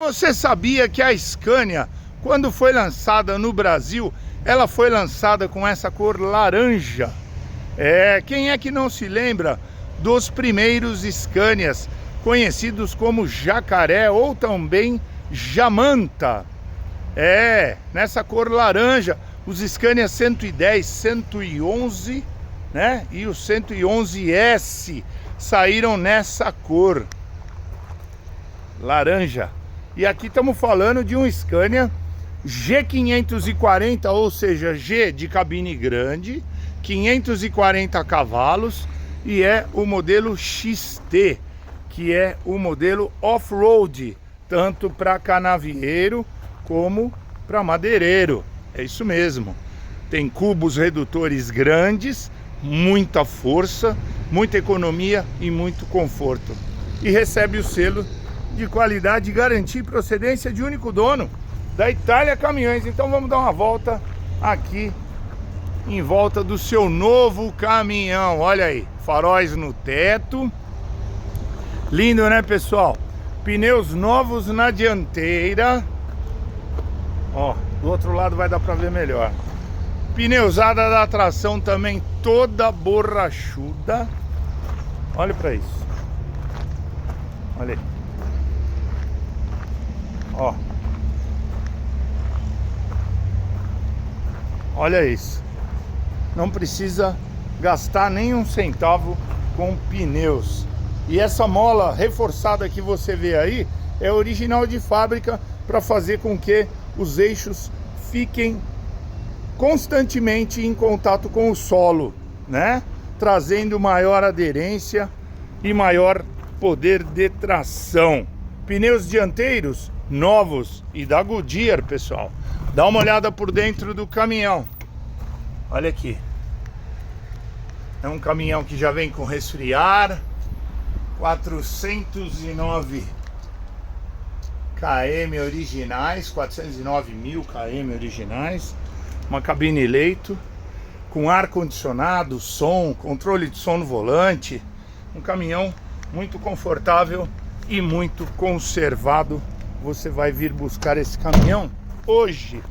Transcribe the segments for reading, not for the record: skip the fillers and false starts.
Você sabia que a Scania, quando foi lançada no Brasil, ela foi lançada com essa cor laranja? Quem é que não se lembra dos primeiros Scanias, conhecidos como jacaré ou também jamanta? Nessa cor laranja, os Scania 110, 111, né? E o 111S saíram nessa cor laranja. E aqui estamos falando de um Scania G540, ou seja, G de cabine grande, 540 cavalos, e é o modelo XT, que é o modelo off-road, tanto para canavieiro como para madeireiro. É isso mesmo. Tem cubos redutores grandes, muita força, muita economia e muito conforto. E recebe o selo de qualidade, garantia e procedência de único dono da Itália Caminhões. Então vamos dar uma volta aqui em volta do seu novo caminhão. Olha aí, faróis no teto. Lindo, né, pessoal? Pneus novos na dianteira. Ó, do outro lado vai dar pra ver melhor. Pneusada da tração também toda borrachuda. Olha pra isso. Olha aí. Ó, olha isso. Não precisa gastar nem um centavo com pneus. E essa mola reforçada que você vê aí é original de fábrica, para fazer com que os eixos fiquem constantemente em contato com o solo, né? Trazendo maior aderência e maior poder de tração. Pneus dianteiros novos e da Goodyear, pessoal. Dá uma olhada por dentro do caminhão. Olha aqui. É um caminhão que já vem com resfriar. 409 km originais, 409 mil km originais. Uma cabine leito com ar condicionado, som, controle de som no volante. Um caminhão muito confortável e muito conservado. Você vai vir buscar esse caminhão hoje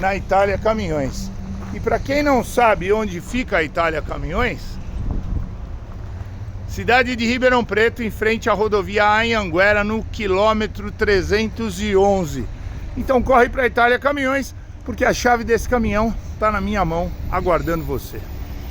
na Itália Caminhões. E para quem não sabe onde fica a Itália Caminhões, cidade de Ribeirão Preto, em frente à rodovia Anhanguera, no quilômetro 311. Então corre para a Itália Caminhões, porque a chave desse caminhão está na minha mão, aguardando você.